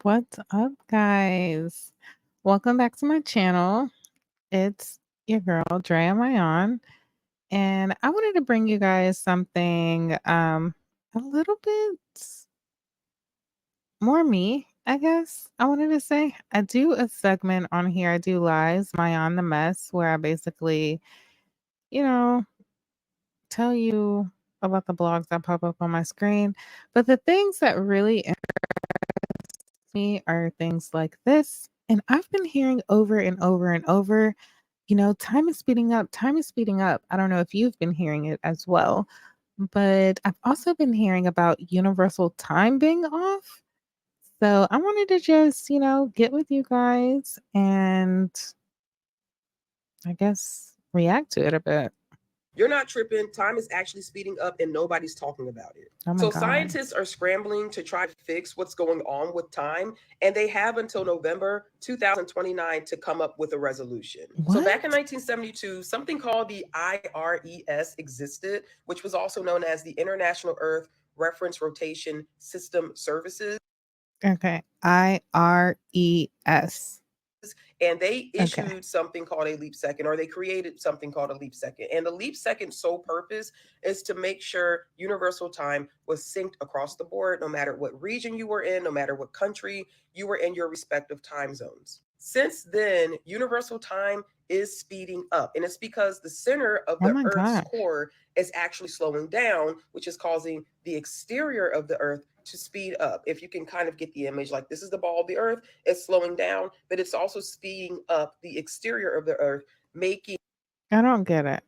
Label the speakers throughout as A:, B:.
A: What's up, guys? Welcome back to my channel. It's your girl, Drea Miayun, and I wanted to bring you guys something a little bit more me, I guess. I wanted to say I do a segment on here. I do lives, my on the mess, where I basically, you know, tell you about the blogs that pop up on my screen. But the things that really me are things like this. And I've been hearing over and over and over, time is speeding up. Time is speeding up. I don't know if you've been hearing it as well, but I've also been hearing about universal time being off. So I wanted to just, get with you guys and I guess react to it a bit.
B: You're not tripping. Time is actually speeding up and nobody's talking about it.
A: Oh my
B: So,
A: God.
B: scientists are scrambling to try to fix what's going on with time, and they have until November 2029 to come up with a resolution. So, back in
A: What?
B: 1972, something called the IRES existed, which was also known as the International Earth Reference Rotation System Services.
A: Okay. IRES.
B: And they
A: Okay.
B: issued something called a leap second, or they created something called a leap second. And the leap second sole purpose is to make sure universal time was synced across the board, no matter what region you were in, no matter what country you were in your respective time zones. Since then, universal time is speeding up, and it's because the center of
A: Oh
B: the
A: my
B: Earth's
A: gosh.
B: core is actually slowing down, which is causing the exterior of the Earth to speed up. If you can kind of get the image, like this is the ball of the Earth, it's slowing down, but it's also speeding up the exterior of the Earth, making
A: I don't get it.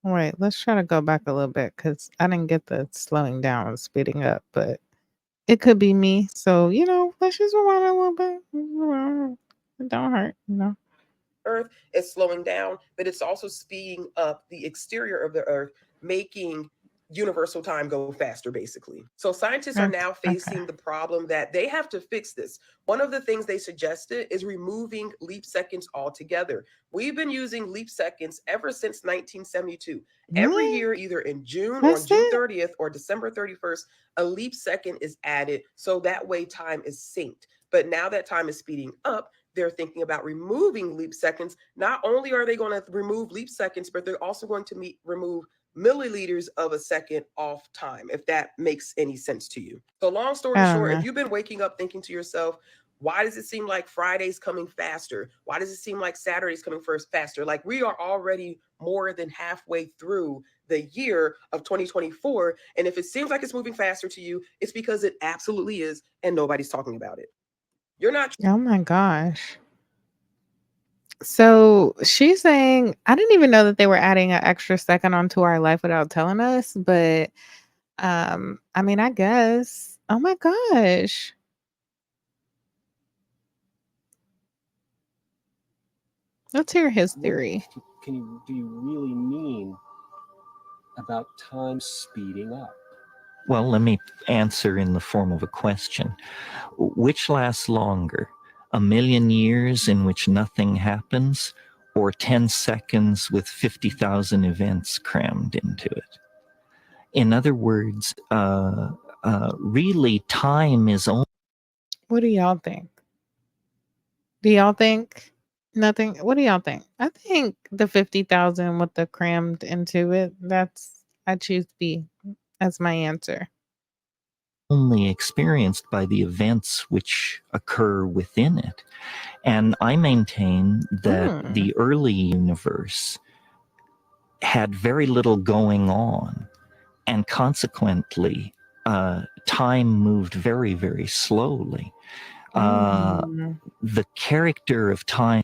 A: Wait, let's try to go back a little bit because I didn't get the slowing down and speeding up, but it could be me. So, let's just rewind a little bit. It don't hurt.
B: Earth is slowing down, but it's also speeding up the exterior of the Earth, making universal time go faster, basically. So scientists are
A: Okay.
B: now
A: Okay.
B: facing the problem that they have to fix this. One of the things they suggested is removing leap seconds altogether. We've been using leap seconds ever since 1972. Every
A: Really?
B: year, either in June, on
A: That's
B: June
A: it?
B: 30th or December 31st, a leap second is added so that way time is synced. But now that time is speeding up, they're thinking about removing leap seconds. Not only are they going to remove leap seconds, but they're also going to remove milliliters of a second off time, if that makes any sense to you. So, long story
A: I don't
B: short, if
A: know.
B: you've been waking up thinking to yourself, why does it seem like Friday's coming faster? Why does it seem like Saturday's coming first faster? Like we are already more than halfway through the year of 2024. And if it seems like it's moving faster to you, it's because it absolutely is, and nobody's talking about it. You're not.
A: Oh my gosh. So she's saying, I didn't even know that they were adding an extra second onto our life without telling us, but I mean, I guess. Oh my gosh. Let's hear his
C: What
A: theory.
C: do you really mean about time speeding up?
D: Well, let me answer in the form of a question. Which lasts longer? A million years in which nothing happens, or 10 seconds with 50,000 events crammed into it? In other words, really, time is only.
A: What do y'all think? Do y'all think nothing? What do y'all think? I think the 50,000 with the crammed into it, I choose B as my answer.
D: Only experienced by the events which occur within it. And I maintain that
A: Mm.
D: the early universe had very little going on, and consequently, time moved very, very slowly.
A: Mm.
D: The character of time.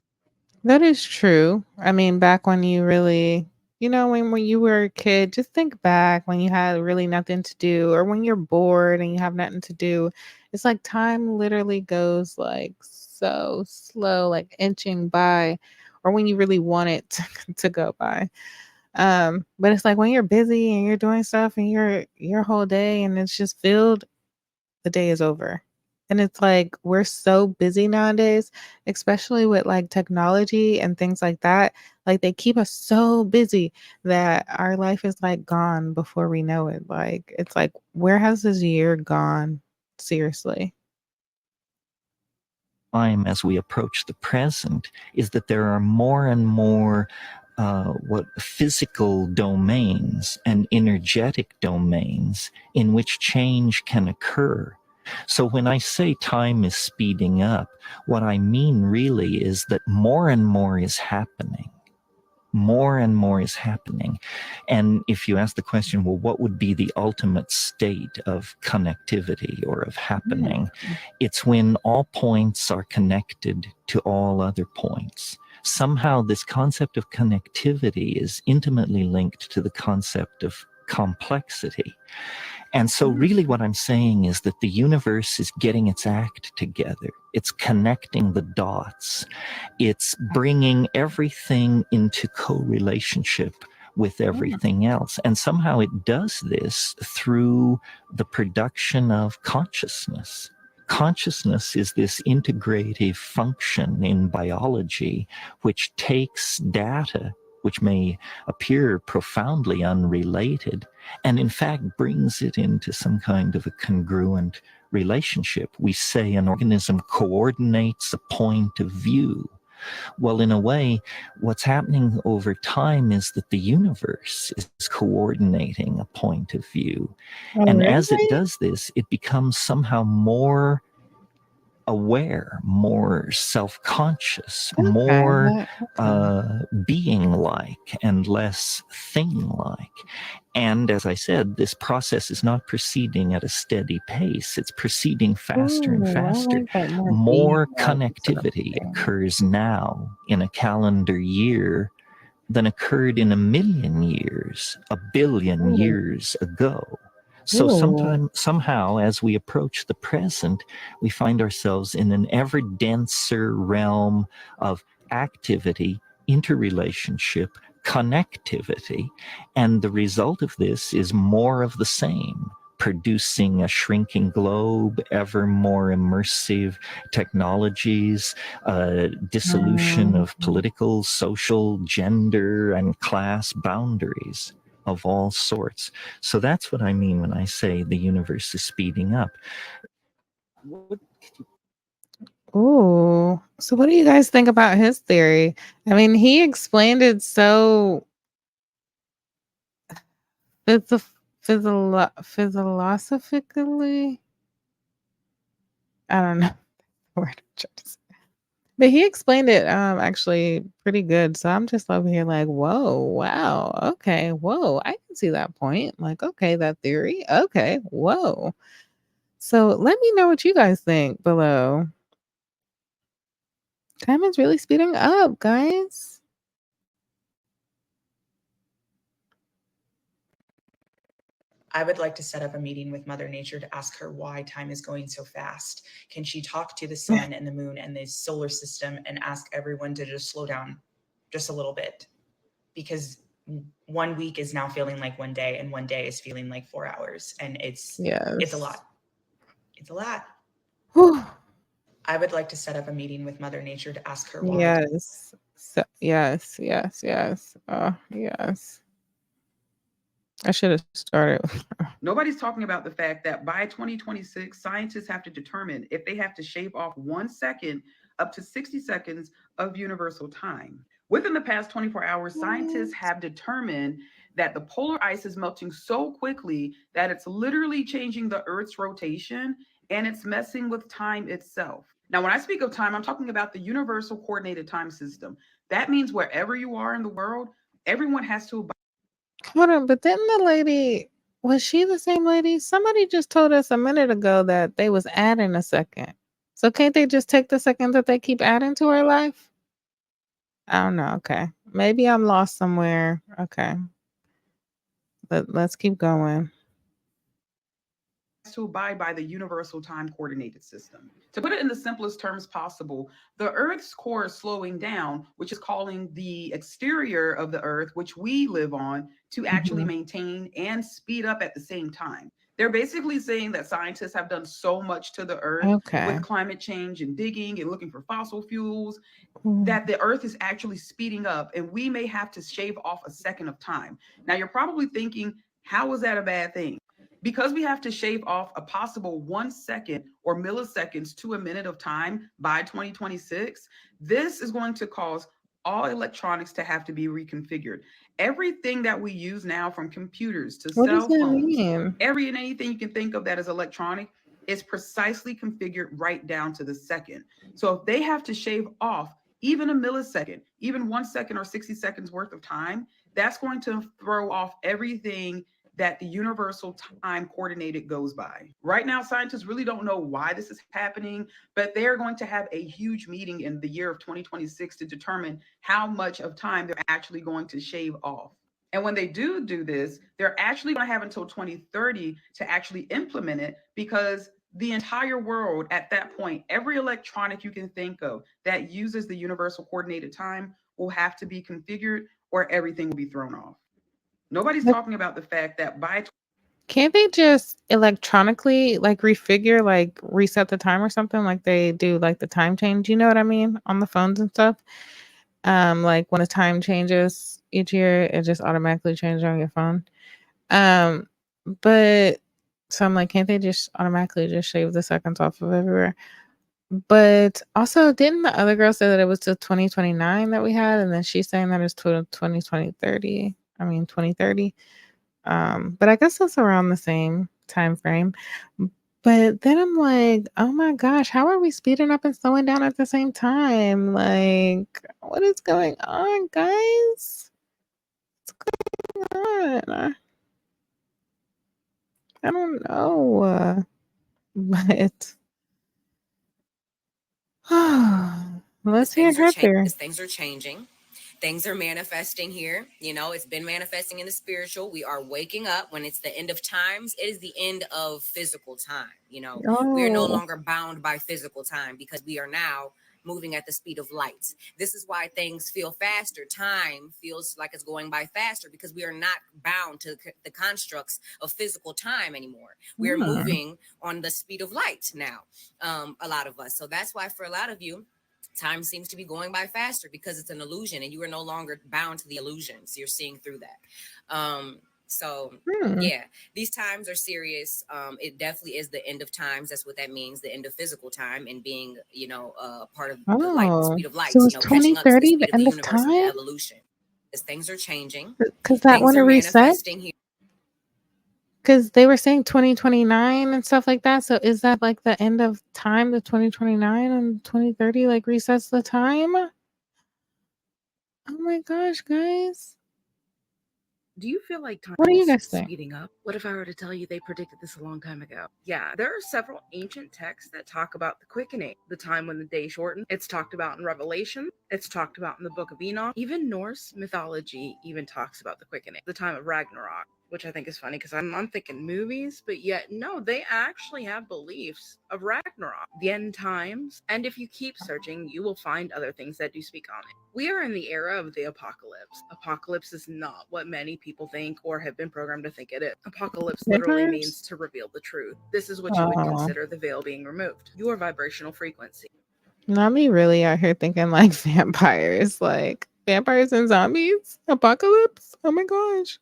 A: That is true. I mean, back when you really, when you were a kid, just think back when you had really nothing to do or when you're bored and you have nothing to do. It's like time literally goes like so slow, like inching by, or when you really want it to go by. But it's like when you're busy and you're doing stuff and your whole day and it's just filled, the day is over. And it's like we're so busy nowadays, especially with like technology and things like that. Like they keep us so busy that our life is like gone before we know it. Like it's like, where has this year gone? Seriously.
D: time as we approach the present is that there are more and more what physical domains and energetic domains in which change can occur. So when I say time is speeding up, what I mean really is that more and more is happening. More and more is happening. And if you ask the question, well, what would be the ultimate state of connectivity or of happening? It's when all points are connected to all other points. Somehow this concept of connectivity is intimately linked to the concept of complexity. And so really what I'm saying is that the universe is getting its act together. It's connecting the dots. It's bringing everything into co-relationship with everything else. And somehow it does this through the production of consciousness. Consciousness is this integrative function in biology which takes data which may appear profoundly unrelated, and in fact brings it into some kind of a congruent relationship. We say an organism coordinates a point of view. Well, in a way, what's happening over time is that the universe is coordinating a point of view.
A: Oh,
D: And
A: really?
D: as it does this, it becomes somehow more aware, more self-conscious, more being-like and less thing-like. And as I said, this process is not proceeding at a steady pace. It's proceeding faster and faster.
A: I like that
D: More
A: being-like sort of
D: connectivity
A: thing.
D: occurs now in a calendar year than occurred in 1,000,000 years, 1,000,000,000 years ago. So somehow, as we approach the present, we find ourselves in an ever denser realm of activity, interrelationship, connectivity, and the result of this is more of the same, producing a shrinking globe, ever more immersive technologies, dissolution of political, social, gender, and class boundaries of all sorts. So that's what I mean when I say the universe is speeding up.
A: Ooh. So what do you guys think about his theory? I mean, he explained it so philosophically. I don't know the word I'm trying to say. But he explained it actually pretty good. So I'm just over here like, whoa, wow, okay, whoa, I can see that point. Like, okay, that theory. Okay, whoa. So let me know what you guys think below. Time is really speeding up, guys.
E: I would like to set up a meeting with Mother Nature to ask her why time is going so fast. Can she talk to the sun and the moon and the solar system and ask everyone to just slow down just a little bit? Because 1 week is now feeling like 1 day, and 1 day is feeling like 4 hours. And it's a lot. It's a lot.
A: Whew.
E: I would like to set up a meeting with Mother Nature to ask her why.
A: Yes. So, yes. Yes. I should have started.
B: Nobody's talking about the fact that by 2026, scientists have to determine if they have to shave off 1 second up to 60 seconds of universal time. Within the past 24 hours, scientists have determined that the polar ice is melting so quickly that it's literally changing the Earth's rotation and it's messing with time itself. Now, when I speak of time, I'm talking about the universal coordinated time system. That means wherever you are in the world, everyone has to abide.
A: Hold on, but didn't the lady, was she the same lady? Somebody just told us a minute ago that they was adding a second. So can't they just take the second that they keep adding to her life? I don't know. Okay. Maybe I'm lost somewhere. Okay. Let's keep going.
B: To abide by the universal time coordinated system. To put it in the simplest terms possible, the Earth's core is slowing down, which is calling the exterior of the Earth, which we live on, to actually maintain and speed up at the same time. They're basically saying that scientists have done so much to the Earth with climate change and digging and looking for fossil fuels that the Earth is actually speeding up, and we may have to shave off a second of time. Now, you're probably thinking, how is that a bad thing? Because we have to shave off a possible 1 second or milliseconds to a minute of time by 2026, this is going to cause all electronics to have to be reconfigured. Everything that we use now, from computers to
A: What does
B: cell
A: that
B: phones,
A: mean?
B: every and anything you can think of that is electronic, is precisely configured right down to the second. So if they have to shave off even a millisecond, even 1 second or 60 seconds worth of time, that's going to throw off everything that the universal time coordinated goes by. Right now, scientists really don't know why this is happening, but they are going to have a huge meeting in the year of 2026 to determine how much of time they're actually going to shave off. And when they do this, they're actually going to have until 2030 to actually implement it, because the entire world at that point, every electronic you can think of that uses the universal coordinated time will have to be configured, or everything will be thrown off. Nobody's
A: But
B: talking about the fact that by
A: can't they just electronically like refigure, like reset the time or something like they do like the time change? You know what I mean? On the phones and stuff. Like when the time changes each year, it just automatically changes on your phone. Um, but so I'm like, can't they just automatically just shave the seconds off of everywhere? But also, didn't the other girl say that it was till 2029 that we had, and then she's saying that it's to 2030. I mean 2030. But I guess that's around the same time frame. But then I'm like, oh my gosh, how are we speeding up and slowing down at the same time? Like, what is going on, guys? What's going on? I don't know. But let's hear her theory.
F: Things are changing. Things are manifesting here. You know, it's been manifesting in the spiritual. We are waking up. When it's the end of times, it is the end of physical time. You know, we are no
A: Oh,
F: longer bound by physical time because we are now moving at the speed of light. This is why things feel faster. Time feels like it's going by faster because we are not bound to the constructs of physical time anymore. We are
A: hmm.
F: moving on the speed of light now, a lot of us. So that's why for a lot of you, time seems to be going by faster because it's an illusion and you are no longer bound to the illusions. You're seeing through that. So
A: Hmm.
F: yeah, these times are serious. It definitely is the end of times. That's what that means, the end of physical time, and being, you know, part of the light, the
A: Oh,
F: speed of light,
A: so
F: you
A: it's
F: know, catching up to the
A: 2030,
F: speed
A: the
F: of the
A: end of
F: universe and the
A: time?
F: evolution. As things are changing,
A: Because that
F: things
A: one to
F: are
A: reset?
F: manifesting here.
A: Because they were saying 2029 and stuff like that. So is that like the end of time, the 2029 and 2030, like resets the time? Oh my gosh, guys.
G: Do you feel like time
A: What do you
G: is
A: guys think?
G: speeding up? What if I were to tell you they predicted this a long time ago? Yeah, there are several ancient texts that talk about the quickening, the time when the day shortened. It's talked about in Revelation, it's talked about in the book of Enoch. Even Norse mythology even talks about the quickening, the time of Ragnarok, which I think is funny because I'm thinking movies, but yet no, they actually have beliefs of Ragnarok, the end times, and if you keep searching, you will find other things that do speak on it. We are in the era of the apocalypse. Apocalypse is not what many people think or have been programmed to think it is. Apocalypse literally means
A: Vampires?
G: to reveal the truth. This is what you would
A: Oh,
G: consider the veil being removed, your vibrational frequency.
A: not me really out here thinking like vampires, like vampires and zombies? Apocalypse? Oh my gosh.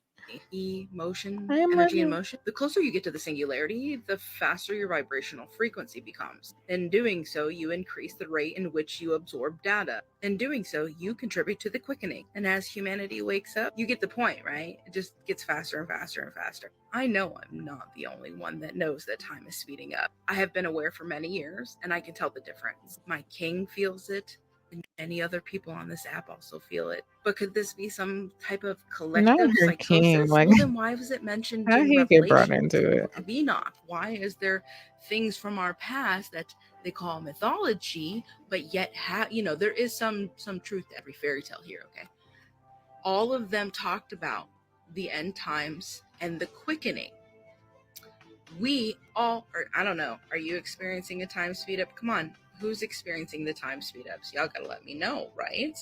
G: Emotion,
A: I am
G: energy, and
A: ready.
G: motion. The closer you get to the singularity, the faster your vibrational frequency becomes. In doing so, you increase the rate in which you absorb data. In doing so, you contribute to the quickening. And as humanity wakes up, you get the point, right? It just gets faster and faster and faster. I know I'm not the only one that knows that time is speeding up. I have been aware for many years, and I can tell the difference. My king feels it, and many other people on this app also feel it. But could this be some type of
A: Not
G: collective
A: her king.
G: psychosis?
A: Like,
G: Well, then why was it mentioned
A: how
G: in
A: he get brought
G: Revelation,
A: into
G: the
A: it?
G: book of Enoch? Why is there things from our past that they call mythology, but yet there is some truth to every fairy tale here, okay? All of them talked about the end times and the quickening. We all are, I don't know, are you experiencing a time speed up? Come on, who's experiencing the time speed ups? Y'all gotta let me know, right?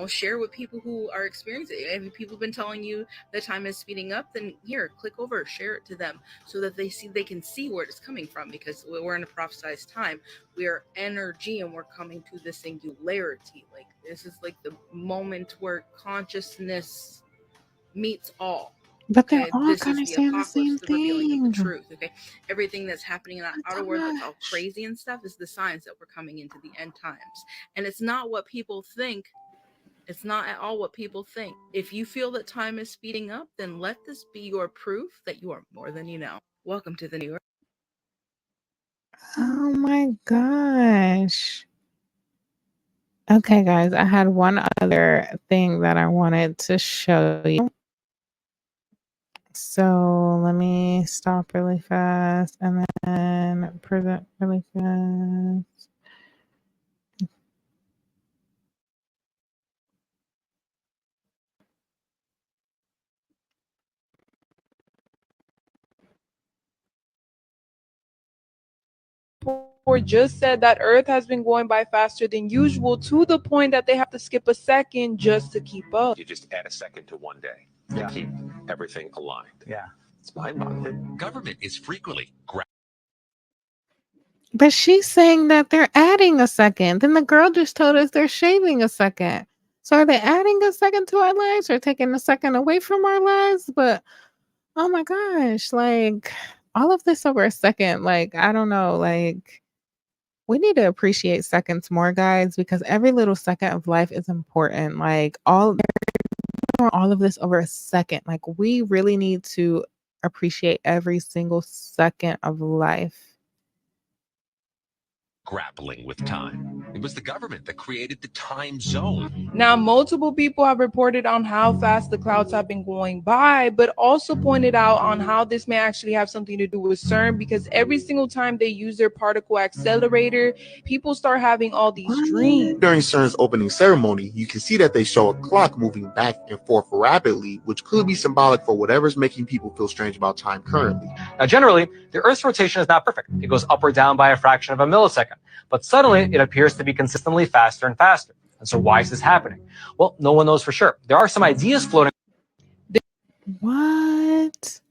G: Share with people who are experiencing it. If people have been telling you that time is speeding up, then here, click over, share it to them so that they can see where it's coming from, because we're in a prophesized time. We are energy and we're coming to the singularity. Like, this is like the moment where consciousness meets all.
A: But they're
G: Okay,
A: all
G: this
A: kind
G: is
A: of
G: the
A: saying the
G: apocalypse,
A: same
G: the revealing of the
A: thing.
G: truth. Okay, everything that's happening in that
A: Oh
G: outer world that's all
A: gosh.
G: crazy and stuff is the signs that we're coming into the end times. And it's not what people think. It's not at all what people think. If you feel that time is speeding up, then let this be your proof that you are more than you know. Welcome to the New York.
A: Oh my gosh. Okay, guys, I had one other thing that I wanted to show you. So let me stop really fast and then present really fast.
H: Just said that Earth has been going by faster than usual to the point that they have to skip a second just to keep up.
I: You just add a second to one day to keep everything aligned.
J: Yeah.
I: It's mind-boggling. Government is frequently
A: But she's saying that they're adding a second. Then the girl just told us they're shaving a second. So are they adding a second to our lives or taking a second away from our lives? But oh my gosh, like all of this over a second, like I don't know, like we need to appreciate seconds more, guys, because every little second of life is important. Like all of this over a second. Like we really need to appreciate every single second of life.
I: grappling with time. It was the government that created the time zone.
H: Now, multiple people have reported on how fast the clouds have been going by, but also pointed out on how this may actually have something to do with CERN, because every single time they use their particle accelerator, people start having all these dreams.
K: During CERN's opening ceremony, you can see that they show a clock moving back and forth rapidly, which could be symbolic for whatever's making people feel strange about time currently.
J: Now, generally, the Earth's rotation is not perfect. It goes up or down by a fraction of a millisecond. But suddenly, it appears to be consistently faster and faster. And so, why is this happening? Well, no one knows for sure. There are some ideas floating.
A: What?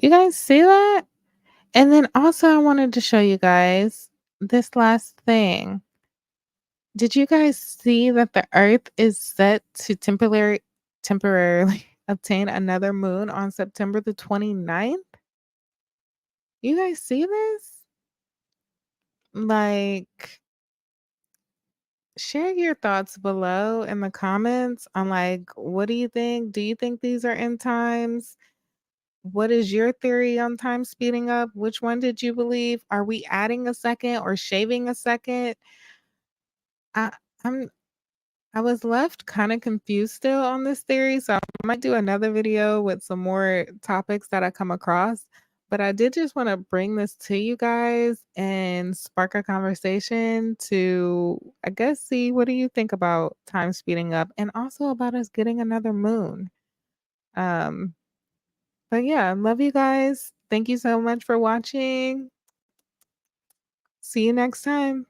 A: You guys see that? And then also I wanted to show you guys this last thing. Did you guys see that the Earth is set to temporarily obtain another moon on September the 29th? You guys see this? Like, share your thoughts below in the comments on like, what do you think? Do you think these are end times? What is your theory on time speeding up? Which one did you believe? Are we adding a second or shaving a second? I I'm I was left kind of confused still on this theory, so I might do another video with some more topics that I come across. But I did just want to bring this to you guys and spark a conversation to, I guess, see what do you think about time speeding up and also about us getting another moon. Um, but yeah, love you guys. Thank you so much for watching. See you next time.